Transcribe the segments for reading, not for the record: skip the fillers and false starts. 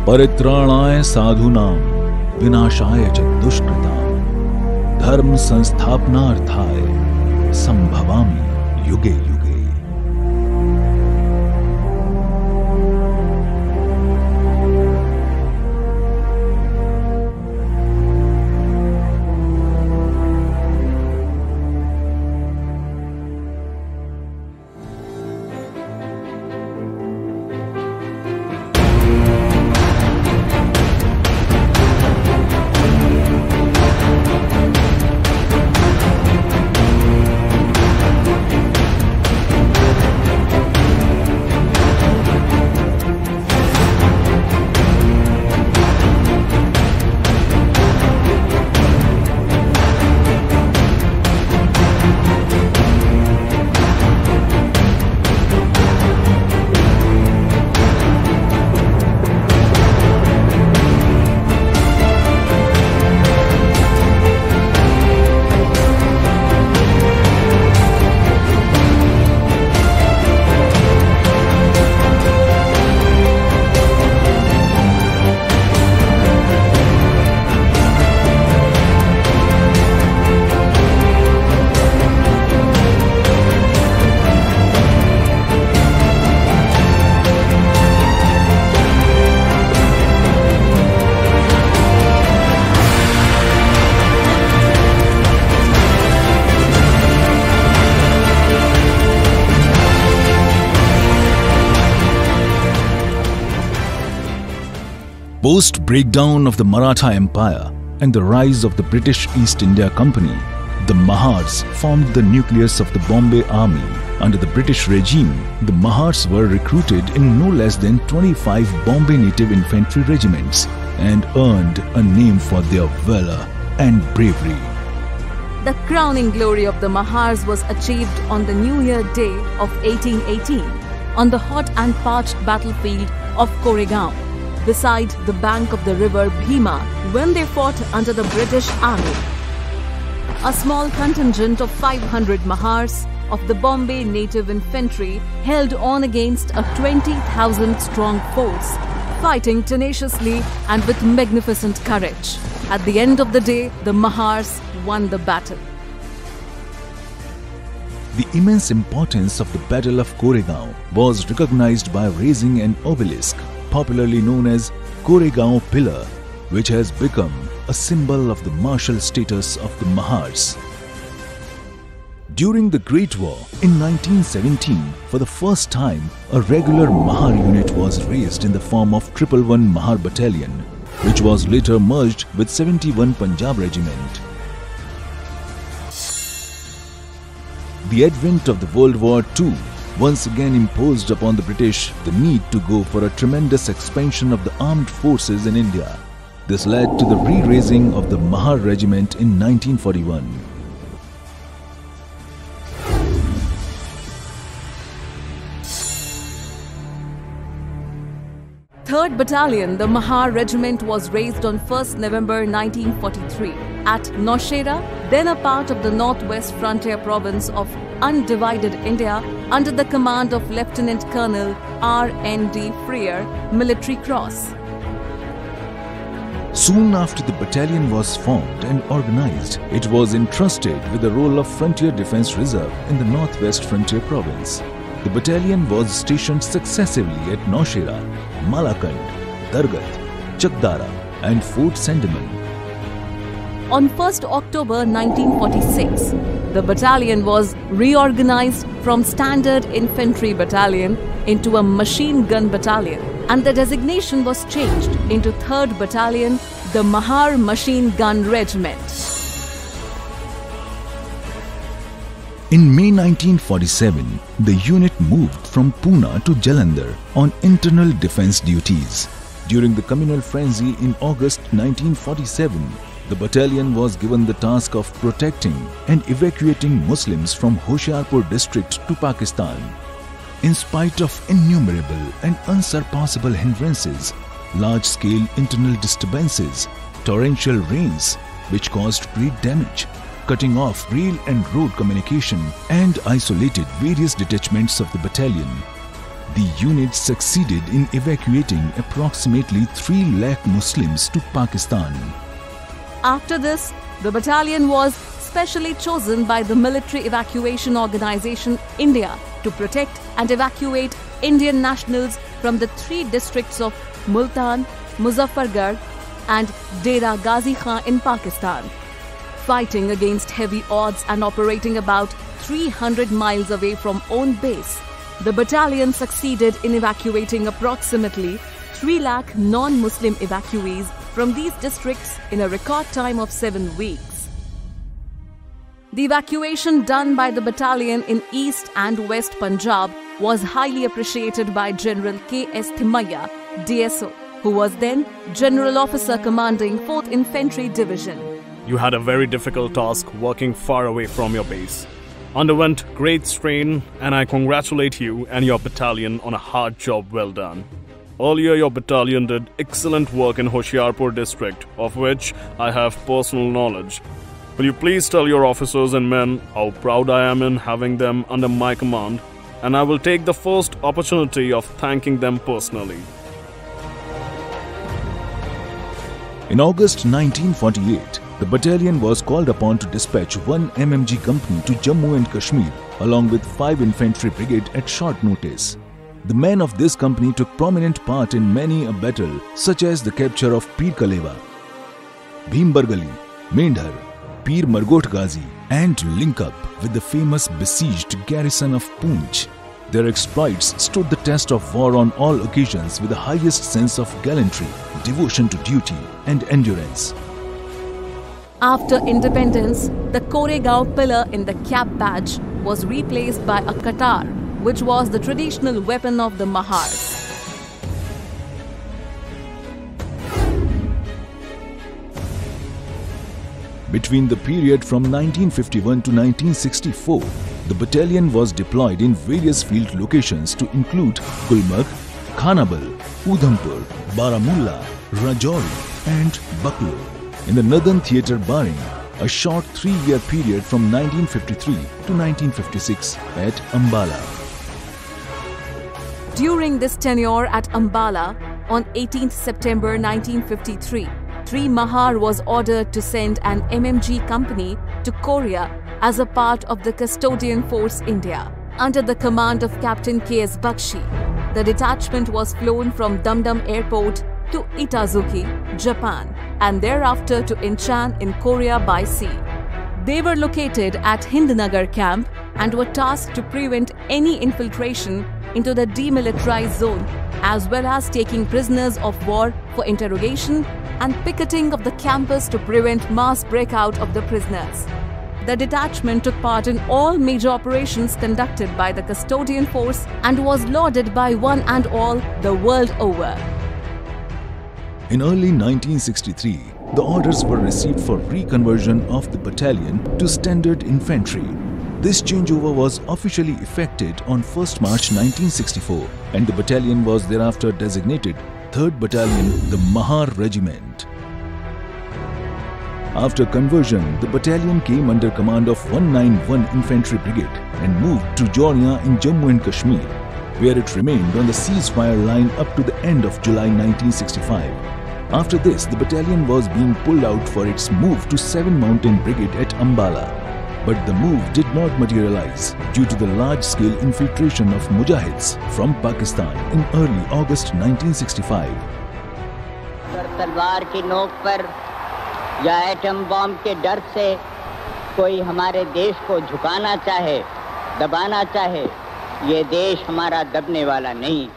परित्राणाय साधूनां विनाशाय च दुष्कृतां धर्म संस्थापनार्थाय संभवामि युगे युगे। Post-breakdown of the Maratha Empire and the rise of the British East India Company, the Mahars formed the nucleus of the Bombay Army. Under the British regime, the Mahars were recruited in no less than 25 Bombay Native Infantry regiments and earned a name for their valor and bravery. The crowning glory of the Mahars was achieved on the New Year Day of 1818 on the hot and parched battlefield of Koregaon, beside the bank of the river Bhima, when they fought under the British Army. A small contingent of 500 Mahars of the Bombay Native Infantry held on against a 20,000 strong force, fighting tenaciously and with magnificent courage. At the end of the day, the Mahars won the battle. The immense importance of the Battle of Koregaon was recognized by raising an obelisk, popularly known as Koregaon Pillar, which has become a symbol of the martial status of the Mahars. During the Great War in 1917, for the first time, a regular Mahar unit was raised in the form of 111 Mahar Battalion, which was later merged with 71 Punjab Regiment. The advent of the World War II once again imposed upon the British the need to go for a tremendous expansion of the armed forces in India. This led to the re-raising of the Mahar Regiment in 1941. 3rd Battalion, the Mahar Regiment, was raised on 1st November 1943 at Nowshera, then a part of the Northwest Frontier Province of Undivided India, under the command of Lieutenant Colonel R.N.D. Freer, Military Cross. Soon after the battalion was formed and organized, it was entrusted with the role of Frontier Defence Reserve in the Northwest Frontier Province. The battalion was stationed successively at Nowshera, Malakand, Dargat, Chakdara and Fort Sandaman. On 1st October 1946, the battalion was reorganized from Standard Infantry Battalion into a Machine Gun Battalion, and the designation was changed into 3rd Battalion, the Mahar Machine Gun Regiment. In May 1947, the unit moved from Pune to Jalandhar on internal defence duties. During the communal frenzy in August 1947, the battalion was given the task of protecting and evacuating Muslims from Hoshiarpur district to Pakistan. In spite of innumerable and unsurpassable hindrances, large-scale internal disturbances, torrential rains which caused great damage, cutting off rail and road communication and isolated various detachments of the battalion, The unit succeeded in evacuating approximately 3 lakh Muslims to Pakistan. After this, the battalion was specially chosen by the Military Evacuation Organization India to protect and evacuate Indian nationals from the 3 districts of Multan, Muzaffargarh and Dera Ghazi Khan in Pakistan. Fighting against heavy odds and operating about 300 miles away from own base, the battalion succeeded in evacuating approximately 3 lakh non-Muslim evacuees from these districts in a record time of 7 weeks. The evacuation done by the battalion in East and West Punjab was highly appreciated by General K.S. Thimayya, DSO, who was then General Officer commanding 4th Infantry Division. You had a very difficult task working far away from your base. Underwent great strain, and I congratulate you and your battalion on a hard job well done. Earlier, your battalion did excellent work in Hoshiarpur district, of which I have personal knowledge. Will you please tell your officers and men how proud I am in having them under my command, and I will take the first opportunity of thanking them personally. In August 1948, the battalion was called upon to dispatch 1 MMG company to Jammu and Kashmir along with 5 infantry brigade at short notice. The men of this company took prominent part in many a battle such as the capture of Peer Kalewa, Bhimbargali, Mendhar, Peer Margot Ghazi and link up with the famous besieged garrison of Poonch. Their exploits stood the test of war on all occasions with the highest sense of gallantry, devotion to duty and endurance. After independence, the Koregaon pillar in the cap badge was replaced by a Qatar, which was the traditional weapon of the Mahars. Between the period from 1951 to 1964, the battalion was deployed in various field locations to include Gulmarg, Khanabal, Udhampur, Baramulla, Rajouri and Baklo. In the Northern Theatre barring a short 3-year period from 1953 to 1956 at Ambala. During this tenure at Ambala, on 18th September 1953, 3 Mahar was ordered to send an MMG company to Korea as a part of the Custodian Force India. Under the command of Captain K.S. Bakshi, the detachment was flown from Dum Dum Airport to Itazuki, Japan, and thereafter to Incheon in Korea by sea. They were located at Hindnagar camp and were tasked to prevent any infiltration into the demilitarized zone, as well as taking prisoners of war for interrogation and picketing of the campus to prevent mass breakout of the prisoners. The detachment took part in all major operations conducted by the Custodian Force and was lauded by one and all the world over. In early 1963, the orders were received for reconversion of the battalion to standard infantry. This changeover was officially effected on 1st March 1964 and the battalion was thereafter designated 3rd Battalion, the Mahar Regiment. After conversion, the battalion came under command of 191 Infantry Brigade and moved to Jauria in Jammu and Kashmir, where it remained on the ceasefire line up to the end of July 1965. After this, the battalion was being pulled out for its move to 7 Mountain Brigade at Ambala. But the move did not materialize due to the large-scale infiltration of Mujahids from Pakistan in early August 1965. तलवार की नोक पर या atom bomb के डर से कोई हमारे देश को झुकाना चाहे, दबाना चाहे, ये देश हमारा दबने वाला नहीं.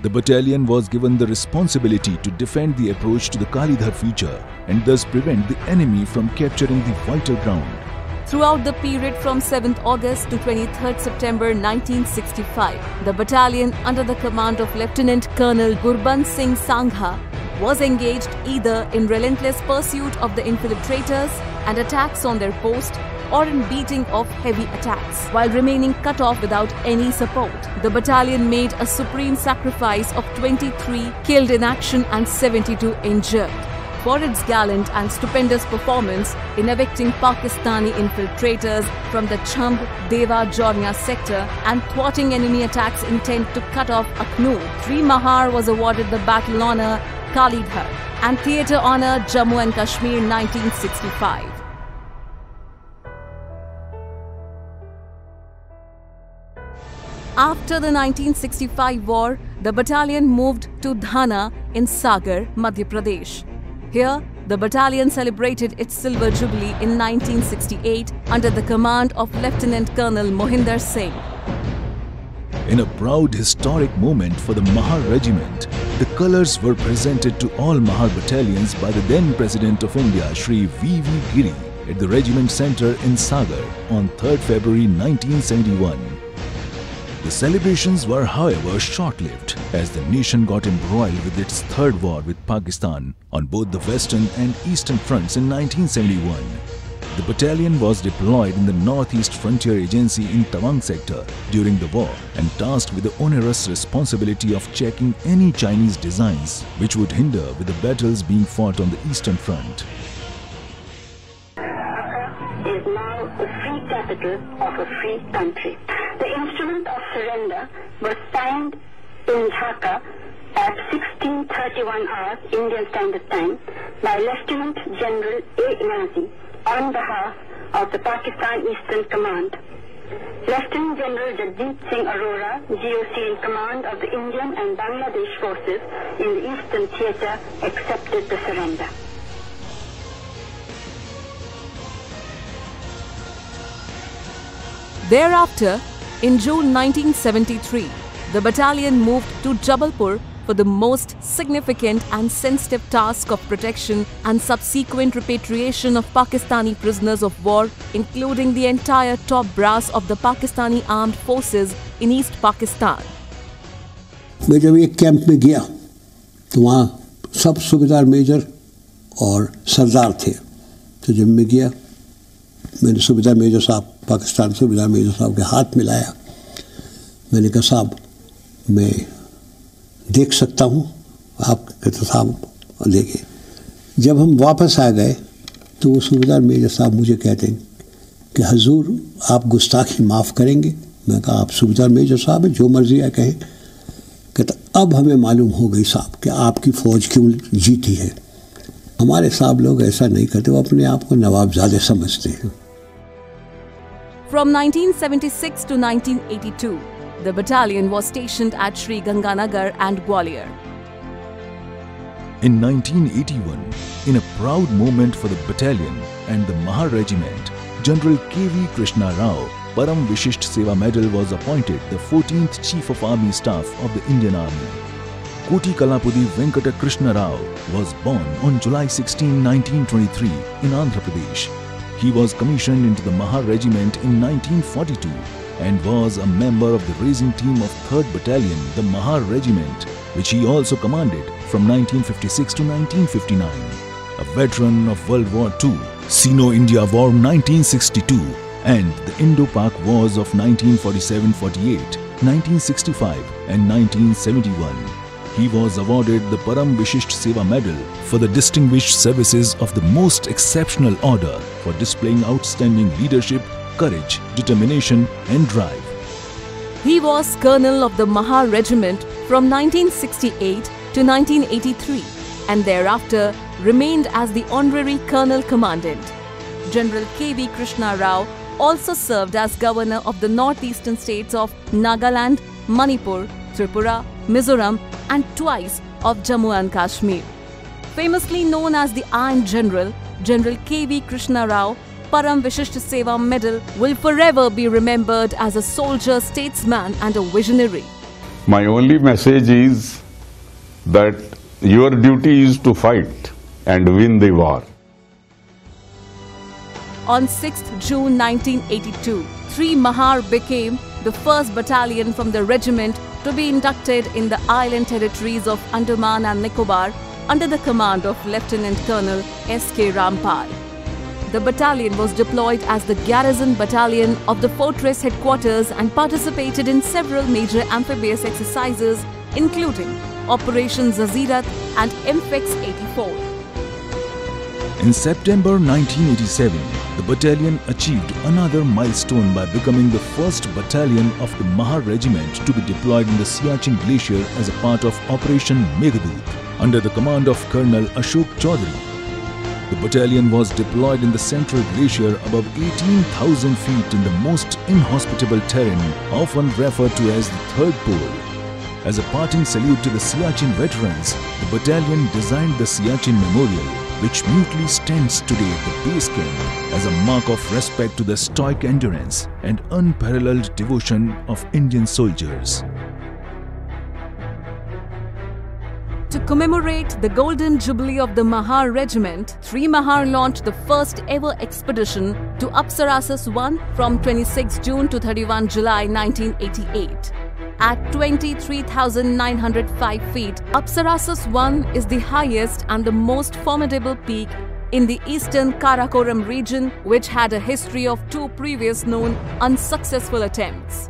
The battalion was given the responsibility to defend the approach to the Kalidhar feature and thus prevent the enemy from capturing the vital ground. Throughout the period from 7th August to 23rd September 1965, the battalion under the command of Lieutenant Colonel Gurbant Singh Sangha was engaged either in relentless pursuit of the infiltrators and attacks on their post or in beating off heavy attacks. While remaining cut off without any support, the battalion made a supreme sacrifice of 23 killed in action and 72 injured. for its gallant and stupendous performance in evicting Pakistani infiltrators from the Chamb Deva Jornia sector and thwarting enemy attacks intent to cut off Akhnoor. 3 Mahar was awarded the Battle Honour Kalidhar and Theatre Honour Jammu and Kashmir 1965. After the 1965 war, the battalion moved to Dhana in Sagar, Madhya Pradesh. Here, the battalion celebrated its silver jubilee in 1968 under the command of Lieutenant Colonel Mohinder Singh. In a proud historic moment for the Mahar Regiment, the colours were presented to all Mahar battalions by the then President of India, Shri V.V. Giri, at the Regiment Centre in Sagar on 3rd February 1971. The celebrations were, however, short-lived as the nation got embroiled with its third war with Pakistan on both the western and eastern fronts in 1971. The battalion was deployed in the Northeast Frontier Agency in Tawang sector during the war and tasked with the onerous responsibility of checking any Chinese designs which would hinder with the battles being fought on the eastern front. Is now the free capital of a free country. The instrument of surrender was signed in Dhaka at 16:31 hours Indian Standard Time by Lieutenant General A. Nazi on behalf of the Pakistan Eastern Command. Lieutenant General Jagdeep Singh Arora, GOC in command of the Indian and Bangladesh forces in the Eastern Theatre, accepted the surrender. Thereafter, in June 1973, the battalion moved to Jabalpur for the most significant and sensitive task of protection and subsequent repatriation of Pakistani prisoners of war, including the entire top brass of the Pakistani armed forces in East Pakistan. मैं जब एक camp में गया तो वहाँ सब सूबेदार major और सरदार थे। तो जब मैं गया मैंने सूबेदार मेजर साहब पाकिस्तान सूबेदार मेजर साहब के हाथ मिलाया। मैंने कहा साहब मैं देख सकता हूँ। आप कहते साहब देखे। जब हम वापस आ गए तो वो सूबेदार मेजर साहब मुझे कहते हैं कि हजूर आप गुस्ताखी माफ़ करेंगे। मैं कहा आप सूबेदार मेजर साहब हैं, जो मर्जी है कहें। कहता अब हमें मालूम हो गई साहब कि आपकी फ़ौज क्यों जीती है। हमारे साहब लोग ऐसा नहीं करते, वो अपने आप को नवाबजादे समझते हैं। From 1976 to 1982, the battalion was stationed at Sri Ganganagar and Gwalior. In 1981, in a proud moment for the battalion and the Mahar Regiment, General K.V. Krishna Rao, Param Vishisht Seva Medal was appointed the 14th Chief of Army Staff of the Indian Army. Koti Kalapudi Venkata Krishna Rao was born on July 16, 1923 in Andhra Pradesh. He was commissioned into the Mahar Regiment in 1942 and was a member of the racing team of 3rd Battalion, the Mahar Regiment, which he also commanded from 1956 to 1959. A veteran of World War II, Sino-India War 1962 and the Indo-Pak Wars of 1947-48, 1965 and 1971. He was awarded the Param Vishisht Seva Medal for the distinguished services of the most exceptional order for displaying outstanding leadership, courage, determination and drive. He was Colonel of the Mahar Regiment from 1968 to 1983 and thereafter remained as the Honorary Colonel Commandant. General K.V. Krishna Rao also served as Governor of the northeastern states of Nagaland, Manipur, Tripura, Mizoram and twice of Jammu and Kashmir. Famously known as the Iron General, General K.V. Krishna Rao, Param Vishisht Seva Medal will forever be remembered as a soldier, statesman and a visionary. My only message is that your duty is to fight and win the war. On 6th June 1982, 3 Mahar became the first battalion from the regiment to be inducted in the island territories of Andaman and Nicobar under the command of Lieutenant Colonel S.K. Rampal. The battalion was deployed as the garrison battalion of the fortress headquarters and participated in several major amphibious exercises including Operation Zazirat and MFEX 84. In September 1987, the battalion achieved another milestone by becoming the first battalion of the Mahar Regiment to be deployed in the Siachen Glacier as a part of Operation Meghdoot under the command of Colonel Ashok Chaudhary. The battalion was deployed in the central glacier above 18,000 feet in the most inhospitable terrain, often referred to as the Third Pole. As a parting salute to the Siachen veterans, the battalion designed the Siachen Memorial, which mutely stands today at the base camp as a mark of respect to the stoic endurance and unparalleled devotion of Indian soldiers. To commemorate the Golden Jubilee of the Mahar Regiment, 3 Mahar launched the first ever expedition to Apsarasus 1 from 26 June to 31 July 1988. At 23,905 feet, Apsarasus 1 is the highest and the most formidable peak in the eastern Karakoram region, which had a history of 2 previous known unsuccessful attempts.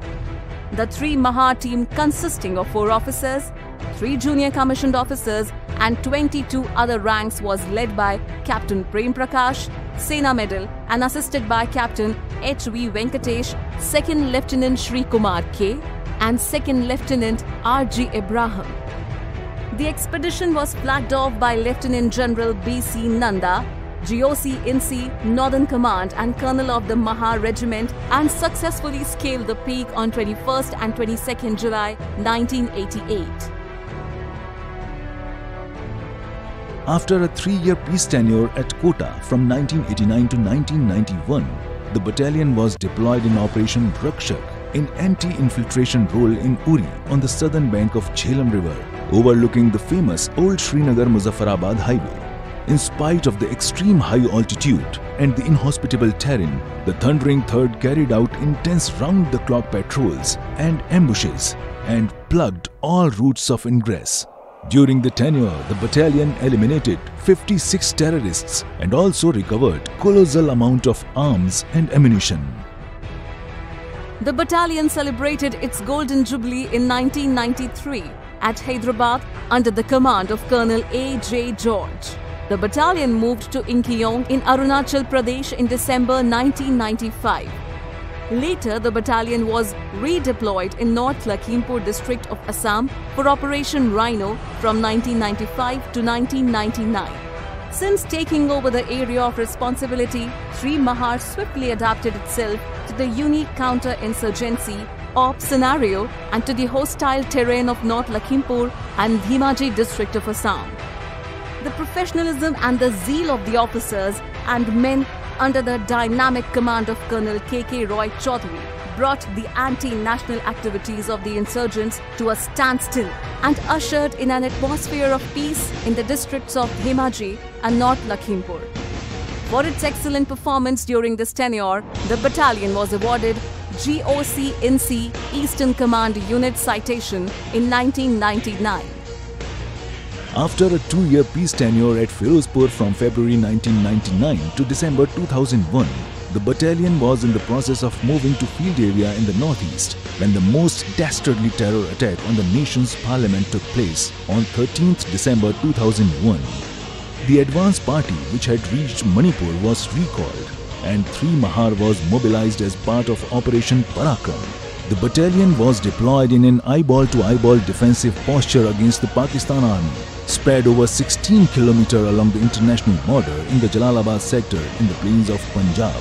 The 3 Mahar team, consisting of 4 officers, 3 junior commissioned officers and 22 other ranks, was led by Captain Prem Prakash, Sena Medal, and assisted by Captain H.V. Venkatesh, 2nd Lieutenant Shri Kumar K, and 2nd Lieutenant R.G. Abraham. The expedition was flagged off by Lieutenant General B.C. Nanda, GOC in C, Northern Command and Colonel of the Mahar Regiment, and successfully scaled the peak on 21st and 22nd July 1988. After a 3-year peace tenure at Kota from 1989 to 1991, the battalion was deployed in Operation Rakshak in anti-infiltration role in Uri on the southern bank of Jhelum River, overlooking the famous old Srinagar-Muzaffarabad highway. In spite of the extreme high altitude and the inhospitable terrain, the Thundering Third carried out intense round-the-clock patrols and ambushes and plugged all routes of ingress. During the tenure, the battalion eliminated 56 terrorists and also recovered colossal amount of arms and ammunition. The battalion celebrated its Golden Jubilee in 1993 at Hyderabad under the command of Colonel A.J. George. The battalion moved to Inkiong in Arunachal Pradesh in December 1995. Later, the battalion was redeployed in North Lakhimpur district of Assam for Operation Rhino from 1995 to 1999. Since taking over the area of responsibility, 3 Mahar swiftly adapted itself to the unique counter-insurgency op scenario and to the hostile terrain of North Lakhimpur and Dhemaji district of Assam. The professionalism and the zeal of the officers and men under the dynamic command of Colonel K.K. Roy Chaudhary brought the anti-national activities of the insurgents to a standstill and ushered in an atmosphere of peace in the districts of Dhemaji and North Lakhimpur. For its excellent performance during this tenure, the battalion was awarded GOC in C Eastern Command Unit Citation in 1999. After a 2-year peace tenure at Firozpur from February 1999 to December 2001, the battalion was in the process of moving to field area in the northeast when the most dastardly terror attack on the nation's parliament took place on 13th December 2001. The advance party which had reached Manipur was recalled and 3 Mahar was mobilized as part of Operation Parakram. The battalion was deployed in an eyeball-to-eyeball defensive posture against the Pakistan Army, spread over 16 km along the international border in the Jalalabad sector in the plains of Punjab.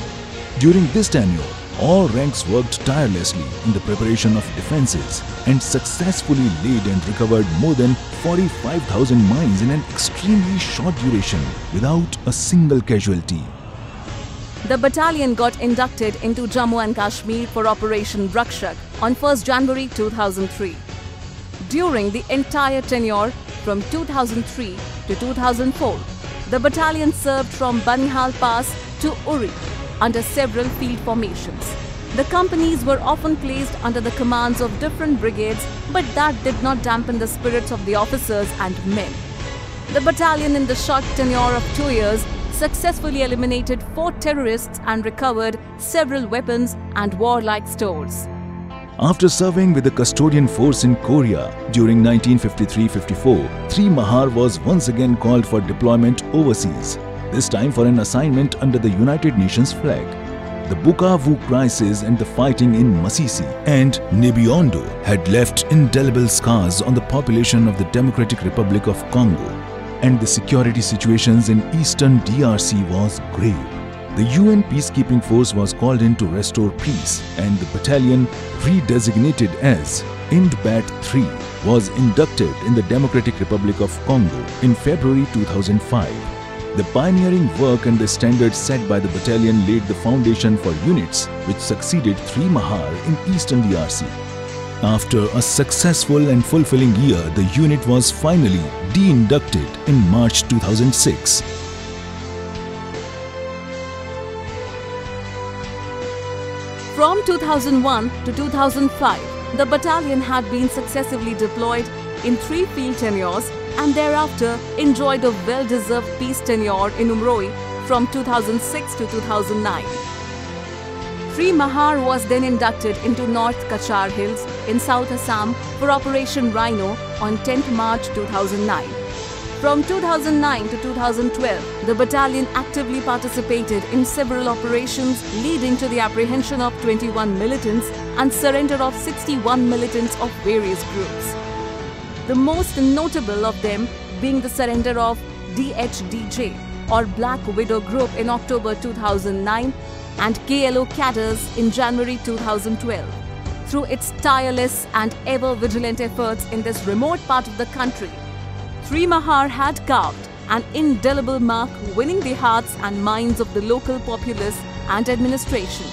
During this tenure, all ranks worked tirelessly in the preparation of defences and successfully laid and recovered more than 45,000 mines in an extremely short duration without a single casualty. The battalion got inducted into Jammu and Kashmir for Operation Rakshak on 1st January 2003. During the entire tenure from 2003 to 2004, the battalion served from Banihal Pass to Uri under several field formations. The companies were often placed under the commands of different brigades, but that did not dampen the spirits of the officers and men. The battalion, in the short tenure of 2 years, successfully eliminated 4 terrorists and recovered several weapons and warlike stores. After serving with the custodian force in Korea during 1953-54, 3 Mahar was once again called for deployment overseas. this time for an assignment under the United Nations flag. The Bukavu crisis and the fighting in Masisi and Nebiondo had left indelible scars on the population of the Democratic Republic of Congo, and the security situations in eastern DRC was grave. The UN peacekeeping force was called in to restore peace, and the battalion, redesignated as INDBAT 3, was inducted in the Democratic Republic of Congo in February 2005. The pioneering work and the standards set by the battalion laid the foundation for units which succeeded 3 Mahar in eastern DRC. After a successful and fulfilling year, the unit was finally de-inducted in March 2006. From 2001 to 2005, the battalion had been successively deployed in 3 field tenures and thereafter enjoyed a well-deserved peace tenure in Umroi from 2006 to 2009. 3 Mahar was then inducted into North Kachar Hills in South Assam for Operation Rhino on 10th March 2009. From 2009 to 2012, the battalion actively participated in several operations leading to the apprehension of 21 militants and surrender of 61 militants of various groups. The most notable of them being the surrender of DHDJ or Black Widow Group in October 2009 and KLO cadres in January 2012. Through its tireless and ever-vigilant efforts in this remote part of the country, 3 Mahar had carved an indelible mark, winning the hearts and minds of the local populace and administration.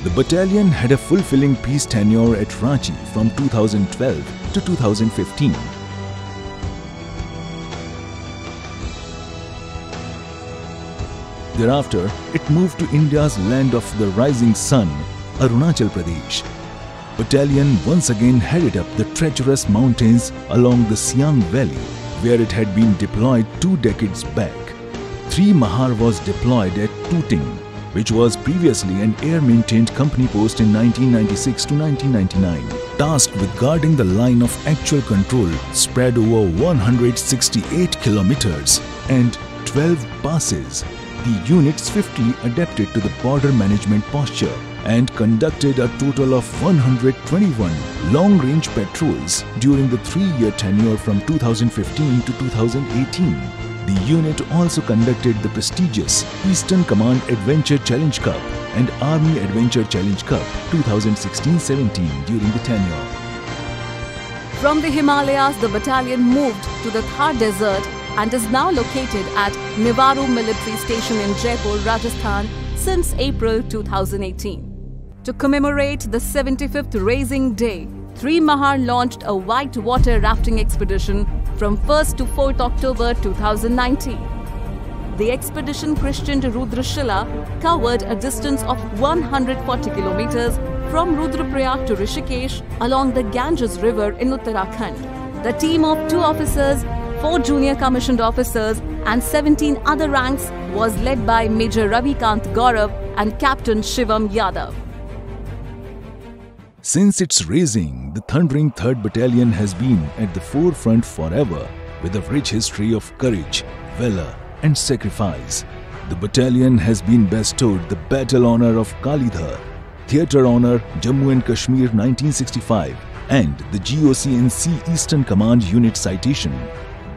The battalion had a fulfilling peace tenure at Ranchi from 2012 to 2015. Thereafter, it moved to India's land of the rising sun, Arunachal Pradesh. Battalion once again headed up the treacherous mountains along the Siang Valley, where it had been deployed 2 decades back. 3 Mahar was deployed at Tooting, which was previously an air-maintained company post in 1996 to 1999, tasked with guarding the line of actual control spread over 168 kilometers and 12 passes. The unit swiftly adapted to the border management posture and conducted a total of 121 long-range patrols during the 3-year tenure from 2015 to 2018. The unit also conducted the prestigious Eastern Command Adventure Challenge Cup and Army Adventure Challenge Cup 2016-17 during the tenure. From the Himalayas, the battalion moved to the Thar Desert and is now located at Nivaru Military Station in Jaipur, Rajasthan since April 2018. To commemorate the 75th Raising Day, 3 Mahar launched a white water rafting expedition from 1st to 4th October 2019. The expedition christened Rudrashila covered a distance of 140 kilometers from Rudraprayag to Rishikesh along the Ganges River in Uttarakhand. The team of 2 officers, 4 junior commissioned officers and 17 other ranks was led by Major Ravikant Gaurav and Captain Shivam Yadav. Since its raising, the thundering 3rd Battalion has been at the forefront forever with a rich history of courage, valor and sacrifice. The battalion has been bestowed the Battle Honour of Kalidhar, Theatre Honour Jammu and Kashmir 1965 and the GOC&C Eastern Command Unit Citation.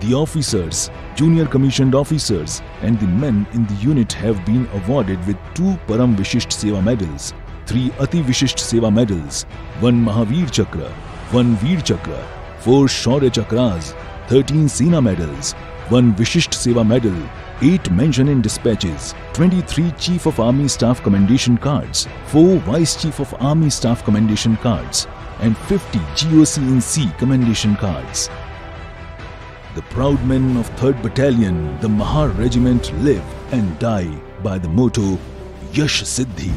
The officers, junior commissioned officers and the men in the unit have been awarded with 2 Param Vishisht Seva medals, 3 Ati Vishisht Seva medals, 1 Mahavir Chakra, 1 Veer Chakra, 4 Shaurya Chakras, 13 Sena medals, 1 Vishisht Seva medal, 8 mention in dispatches, 23 Chief of Army Staff Commendation cards, 4 Vice Chief of Army Staff Commendation cards and 50 GOC&C Commendation cards. The proud men of 3rd Battalion, the Mahar Regiment, live and die by the motto Yash Siddhi.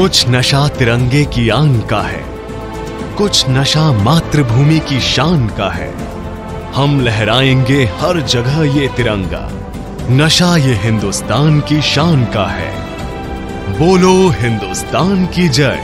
कुछ नशा तिरंगे की आन का है, कुछ नशा मातृभूमि की शान का है। हम लहराएंगे हर जगह ये तिरंगा, नशा ये हिंदुस्तान की शान का है। बोलो हिंदुस्तान की जय।